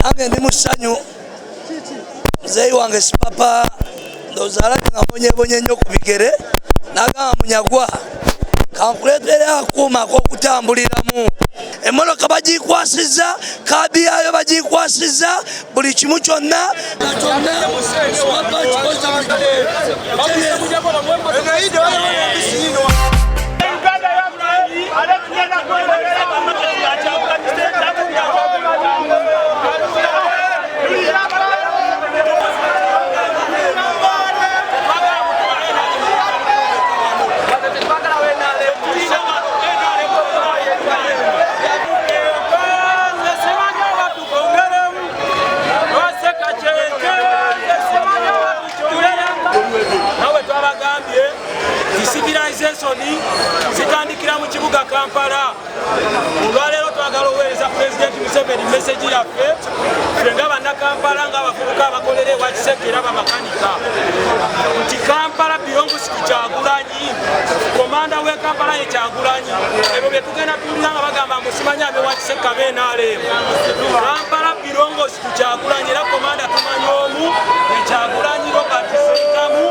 Nange ndi musanyu mzee wange sipapa ndozalake nga mbonyebonye nnyo ku bigere nagamba munyagwa kankuletere akuma ak'okutambuliramu emmotoka bagikwasiza kaabi yayo bagikwasiza buli kimu kyonna zitandikira mu kibuga Kampala. Olwaleero twagala oweereza Pulezidenti Museveni message yaffe ffe nga bannakampala ng'abavubuka abakolera ewa Kiseke era bamakanika nti Kampala Birongos Kyagulanyi komanda w'e Kampala ye Kyagulanyi ebyo bye tugenda tuwulira nga bagamba musimanyi abe wa Kiseke abe NRM Kampala Birongos Kyagulanyi era komanda tumanyi omu ye Kyagulanyi Robert Sentamu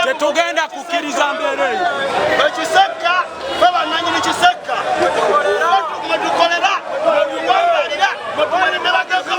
tetugenda kukkiriza mbeera eyo ekiseka fe bannannyini kiseka mwetukolera mwetuwambalira mwetubaleme bagezi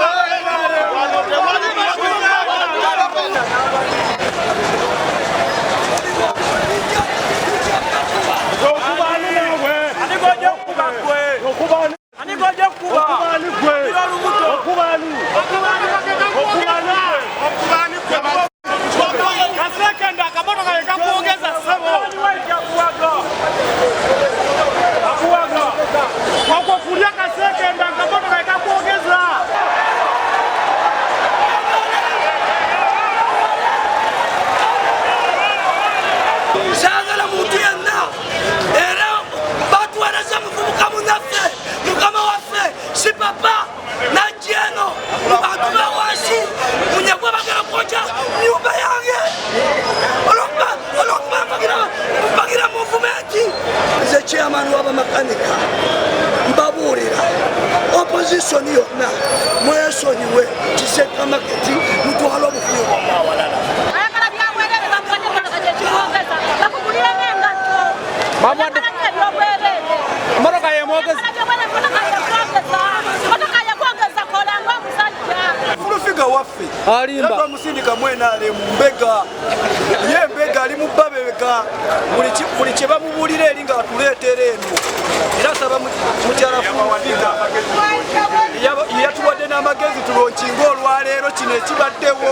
chairman waba makanika mbaburira opposition yonna mwesonyiwe Kiseka maketi mutwalo bukuyo kwa walala ayakala byamwerere bamufanye mutaka kyongeza bakugulira nengato babwade moroka ye mogeza fulufiga waffe alimba musindika mwena ale mbega ye mbega ali mubabeka buli kye bamubulira eri nga batuleetera eno era saba mukyala fulufiga yatuwadde n'amagezi tulonkinga olwaleero kino ekibaddewo